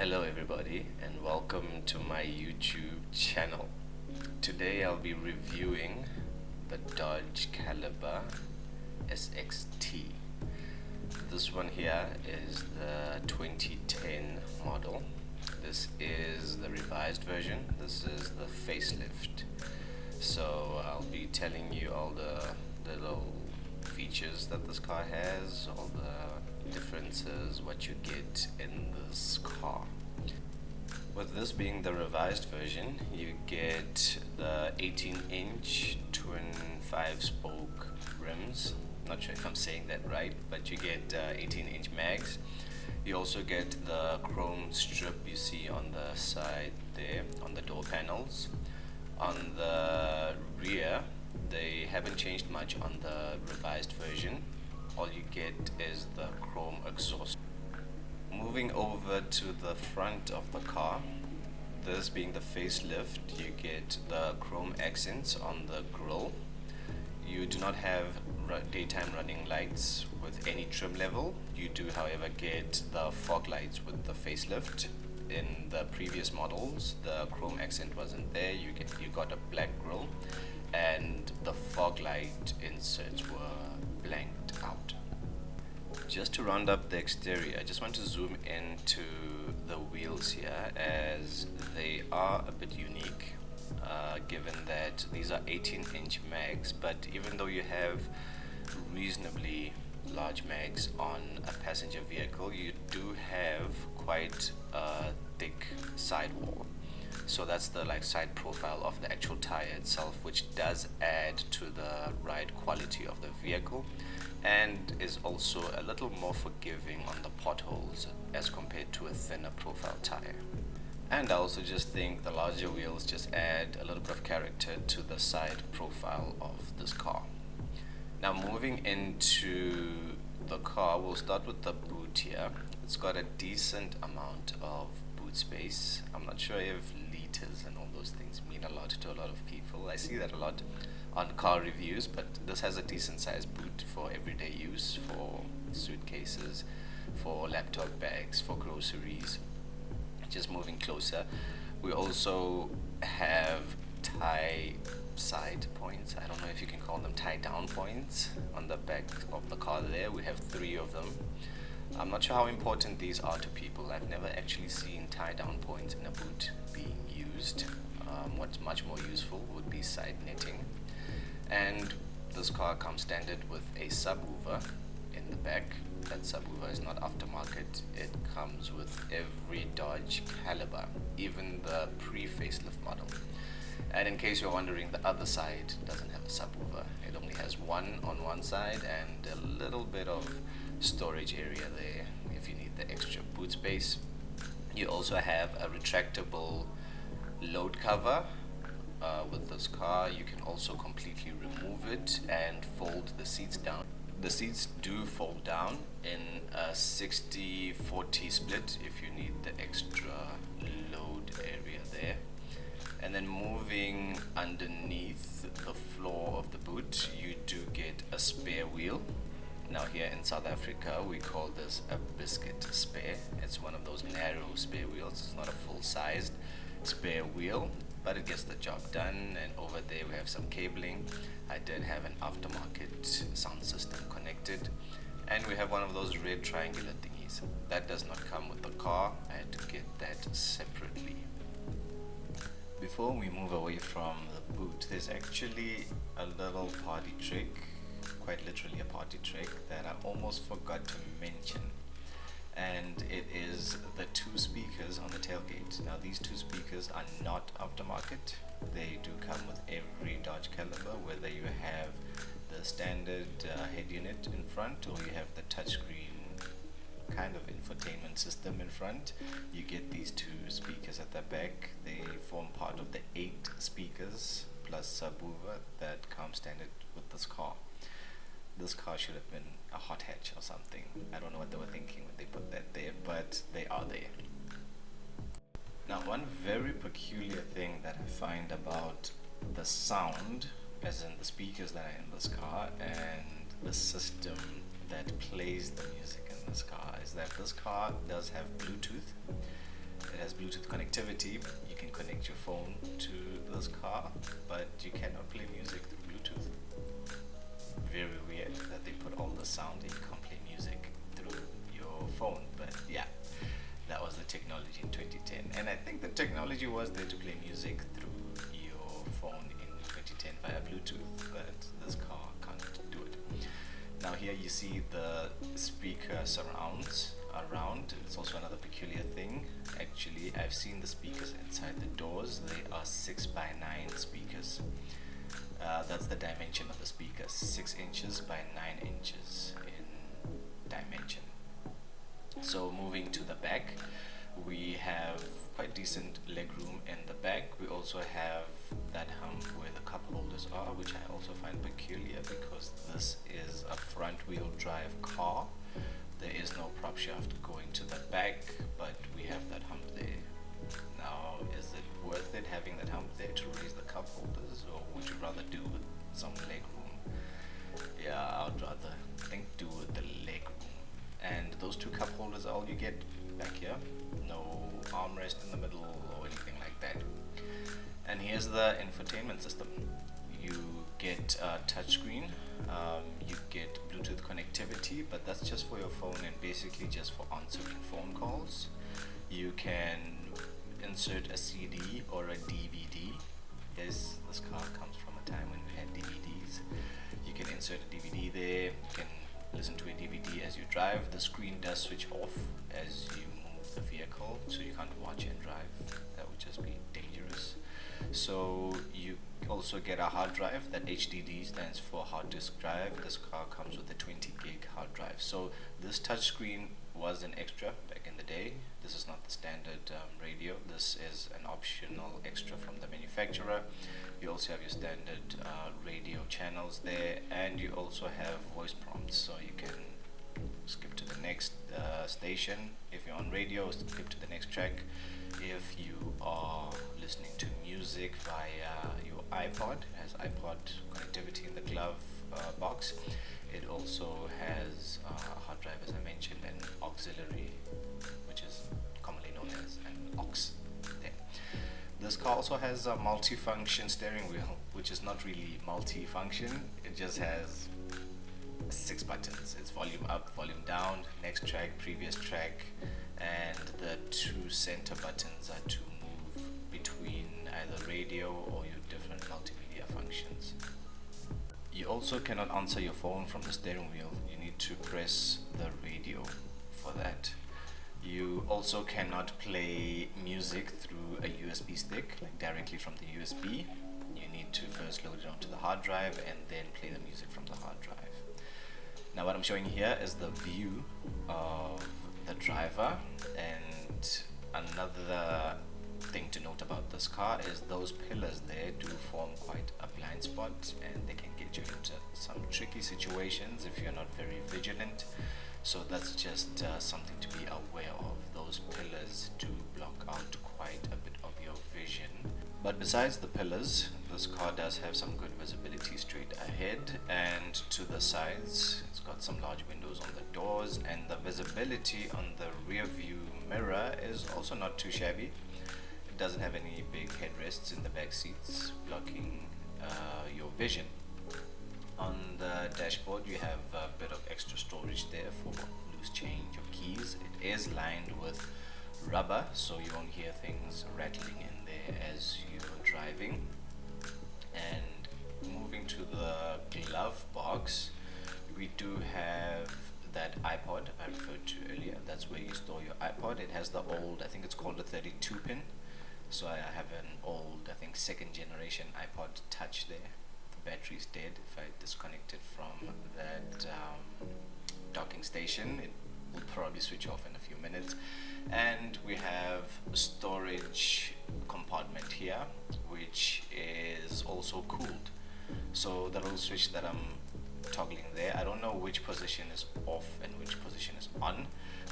Hello everybody and welcome to my YouTube channel. Today I'll be reviewing the Dodge Caliber SXT. This one here is the 2010 model. This is the revised version. This is the facelift. So I'll be telling you all the little features that this car has, all the differences, what you get in this car. With this being the revised version, you get the 18-inch twin 5-spoke rims. Not sure if I'm saying that right, but you get 18-inch mags. You also get the chrome strip you see on the side there on the door panels. On the rear, they haven't changed much on the revised version. All you get is the chrome exhaust. Moving over to the front of the car, this being the facelift, you get the chrome accents on the grille. You do not have daytime running lights with any trim level. You do, however, get the fog lights with the facelift. In the previous models, the chrome accent wasn't there. You got a black grille, and the fog light inserts were blanked out. Just to round up the exterior, I just want to zoom into the wheels here, as they are a bit unique, given that these are 18-inch mags, but even though you have reasonably large mags on a passenger vehicle, you do have quite a thick sidewall. So that's the side profile of the actual tire itself, which does add to the ride quality of the vehicle and is also a little more forgiving on the potholes as compared to a thinner profile tire. And I also just think the larger wheels just add a little bit of character to the side profile of this car. Now moving into the car, we'll start with the boot here. It's got a decent amount of boot space. I'm not sure if liters and all those things mean a lot to a lot of people. I see that a lot on car reviews, but this has a decent sized boot for everyday use, for suitcases, for laptop bags, for groceries. Just moving closer, we also have tie side points. I don't know if you can call them tie down points on the back of the car there. We have 3 of them. I'm not sure how important these are to people. I've never actually seen tie down points in a boot being used. What's much more useful would be side netting. And this car comes standard with a subwoofer in the back. That subwoofer is not aftermarket. It comes with every Dodge Caliber, even the pre-facelift model. And in case you're wondering, the other side doesn't have a subwoofer. It only has one on one side and a little bit of storage area there if you need the extra boot space. You also have a retractable load cover. With this car, you can also completely remove it and fold the seats down. The seats do fold down in a 60-40 split if you need the extra load area there. And then moving underneath the floor of the boot, you do get a spare wheel. Now here in South Africa, we call this a biscuit spare. It's one of those narrow spare wheels. It's not a full-sized spare wheel, but it gets the job done. And over there we have some cabling. I did have an aftermarket sound system connected, and we have one of those red triangular thingies. That does not come with the car. I had to get that separately. Before we move away from the boot, there's actually a little party trick, quite literally a party trick, that I almost forgot to mention. And it is the 2 speakers on the tailgate. Now these 2 speakers are not aftermarket. They do come with every Dodge Caliber, whether you have the standard head unit in front or you have the touchscreen kind of infotainment system in front. You get these 2 speakers at the back. They form part of the 8 speakers plus subwoofer that come standard with this car. This car should have been a hot hatch or something. I don't know what they were thinking when they put that there, but they are there. Now, one very peculiar thing that I find about the sound, as in the speakers that are in this car, and the system that plays the music in this car, is that this car does have Bluetooth. It has Bluetooth connectivity. You can connect your phone to this car, but you cannot play music through Bluetooth. Very weird that they put all the sound and you can't play music through your phone, but yeah, that was the technology in 2010. And I think the technology was there to play music through your phone in 2010 via Bluetooth, but this car can't do it. Now here you see the speaker surrounds around. It's also another peculiar thing. Actually, I've seen the speakers inside the doors. They are 6x9 speakers. That's the dimension of the speakers, 6 inches by 9 inches in dimension. So moving to the back, we have quite decent legroom in the back. We also have that hump where the cup holders are, which I also find peculiar because this is a front wheel drive car. There is no prop shaft going to the back, but we have that hump there. Now, is it worth it having that hump there to raise the cup holders, or would you rather do with some leg room? Yeah, I'd rather do with the leg room. And those 2 cup holders are all you get back here. No armrest in the middle or anything like that. And here's the infotainment system. You get a touchscreen, you get Bluetooth connectivity, but that's just for your phone and basically just for answering phone calls. You can insert a CD or a DVD. Yes, this car comes from a time when we had DVDs. You can insert a DVD there, you can listen to a DVD as you drive. The screen does switch off as you move the vehicle, so you can't watch and drive. That would just be dangerous. So you also get a hard drive. That HDD stands for hard disk drive. This car comes with a 20 gig hard drive. So this touchscreen was an extra back in the day. This is not the standard radio. This is an optional extra from the manufacturer. You also have your standard radio channels there, and you also have voice prompts, so you can skip to the next station. If you're on radio, skip to the next track. If you are listening to music via your iPod, it has iPod connectivity in the glove box. It also has a hard drive, as I mentioned, and auxiliary, which is commonly known as an aux there. This car also has a multi-function steering wheel, which is not really multi-function. It just has 6 buttons. It's volume up, volume down, next track, previous track, and the 2 center buttons are to move between either radio or your different multimedia functions. You also cannot answer your phone from the steering wheel. You need to press the radio for that. You also cannot play music through a USB stick, like directly from the USB. You need to first load it onto the hard drive and then play the music from the hard drive. Now what I'm showing here is the view of the driver, and another thing to note about this car is those pillars there do form quite a blind spot, and they can get you into some tricky situations if you're not very vigilant. So that's just something to be aware of. Those pillars do block out quite a bit of your vision. But besides the pillars, this car does have some good visibility straight ahead and to the sides. It's got some large windows on the doors, and the visibility on the rear view mirror is also not too shabby. It doesn't have any big headrests in the back seats blocking your vision. On the dashboard you have a bit of extra storage there for loose change or keys. It is lined with rubber, so you won't hear things rattling in there as you're driving. And moving to the glove box, we do have that iPod I referred to earlier. That's where you store your iPod. It has the old, I think it's called a 32 pin. So I have an old, I think 2nd generation iPod Touch there. The battery's dead. If I disconnect it from that docking station, it will probably switch off in a few minutes. And we have a storage compartment here, which is also cooled. So the little switch that I'm toggling there, I don't know which position is off and which position is on,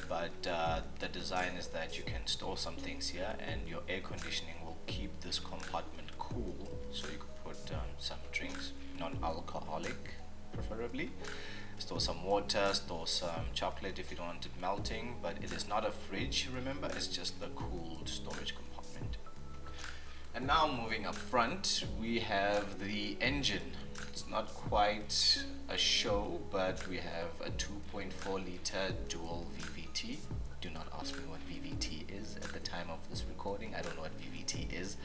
but the design is that you can store some things here and your air conditioning will keep this compartment cool, so you could put some drinks, non-alcoholic preferably, Store some water, store some chocolate if you don't want it melting, but it is not a fridge, remember, it's just the cooled storage compartment. And now moving up front, we have the engine. It's not quite a show, but we have a 2.4 liter dual VVT. Do not ask me what VVT is at the time of this recording. I don't know what VVT is,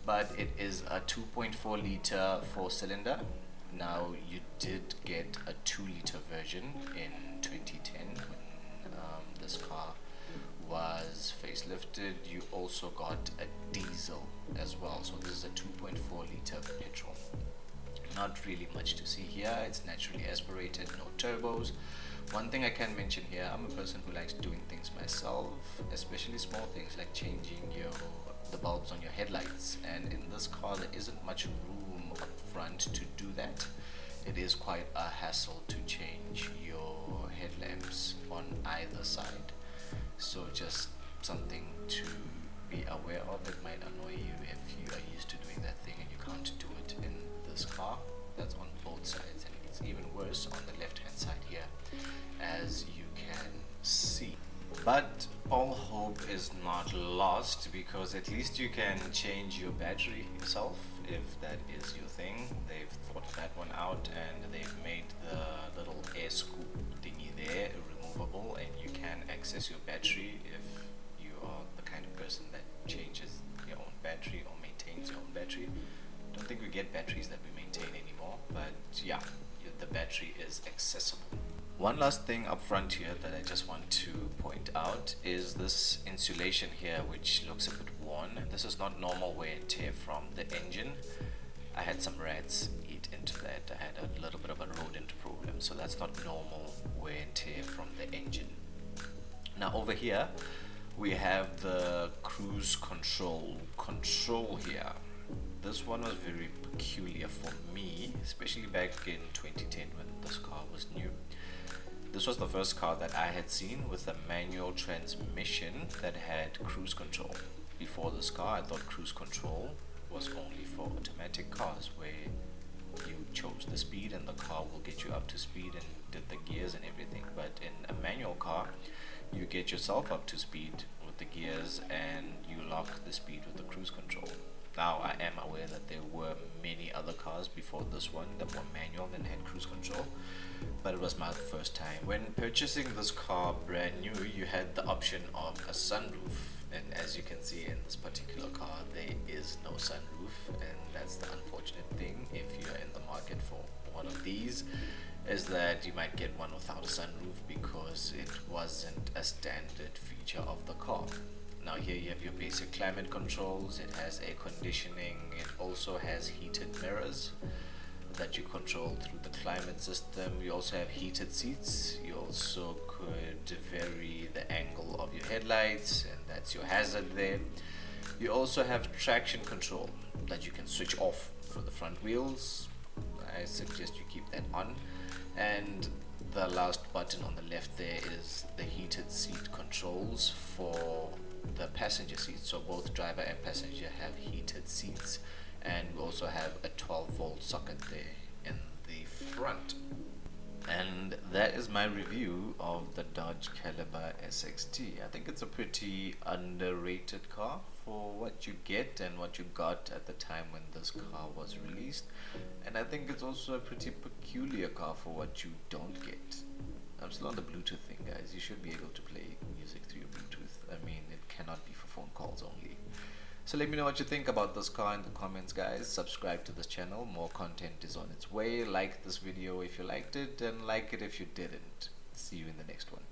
but it is a 2.4 liter 4-cylinder. Now, you did get a 2-liter version in 2010 when this car was facelifted. You also got a diesel as well, so this is a 2.4 liter petrol. Not really much to see here. It's naturally aspirated, no turbos. One thing I can mention here, I'm a person who likes doing things myself, especially small things like changing the bulbs on your headlights, and in this car there isn't much room up front to do that. It is quite a hassle to change your headlamps on either side, so just something to be aware of. It might annoy you if you are used to doing that thing and you can't do it in this car. That's on both sides, and it's even worse on the left hand side here, as you can see. But all hope is not lost, because at least you can change your battery yourself if that is your thing. They've thought that one out, and they've made the little air scoop thingy there removable, and you can access your battery if you are the kind of person that changes your own battery or maintains your own battery. Don't think we get batteries that we maintain anymore, but yeah, the battery is accessible. One last thing up front here that I just want to point out is this insulation here, which looks a bit worn. This is not normal wear and tear from the engine. I had some rats eat into that. I had a little bit of a rodent problem, so that's not normal wear and tear from the engine. Now over here we have the cruise control here. This one was very peculiar for me, especially back in 2010 when this car was new. This was the first car that I had seen with a manual transmission that had cruise control. Before this car, I thought cruise control was only for automatic cars, where you chose the speed and the car will get you up to speed and did the gears and everything. But in a manual car, you get yourself up to speed with the gears and you lock the speed with the cruise control. Now, I am aware that there were many other cars before this one that were manual and had cruise control, but it was my first time. When purchasing this car brand new, you had the option of a sunroof, and as you can see in this particular car, there is no sunroof, and that's the unfortunate thing if you're in the market for one of these, is that you might get one without a sunroof because it wasn't a standard feature of the car. Now here you have your basic climate controls. It has air conditioning. It also has heated mirrors that you control through the climate system. You also have heated seats. You also could vary the angle of your headlights, and that's your hazard there. You also have traction control that you can switch off for the front wheels. I suggest you keep that on. And the last button on the left there is the heated seat controls for the passenger seats. So both driver and passenger have heated seats, and we also have a 12-volt socket there in the front. And that is my review of the Dodge Caliber SXT. I think it's a pretty underrated car for what you get and what you got at the time when this car was released, and I think it's also a pretty peculiar car for what you don't get. I'm still on the Bluetooth thing, guys. You should be able to play music through your Bluetooth. I mean, it cannot be for phone calls only. So let me know what you think about this car in the comments, guys. Subscribe to this channel. More content is on its way. Like this video if you liked it, and like it if you didn't. See you in the next one.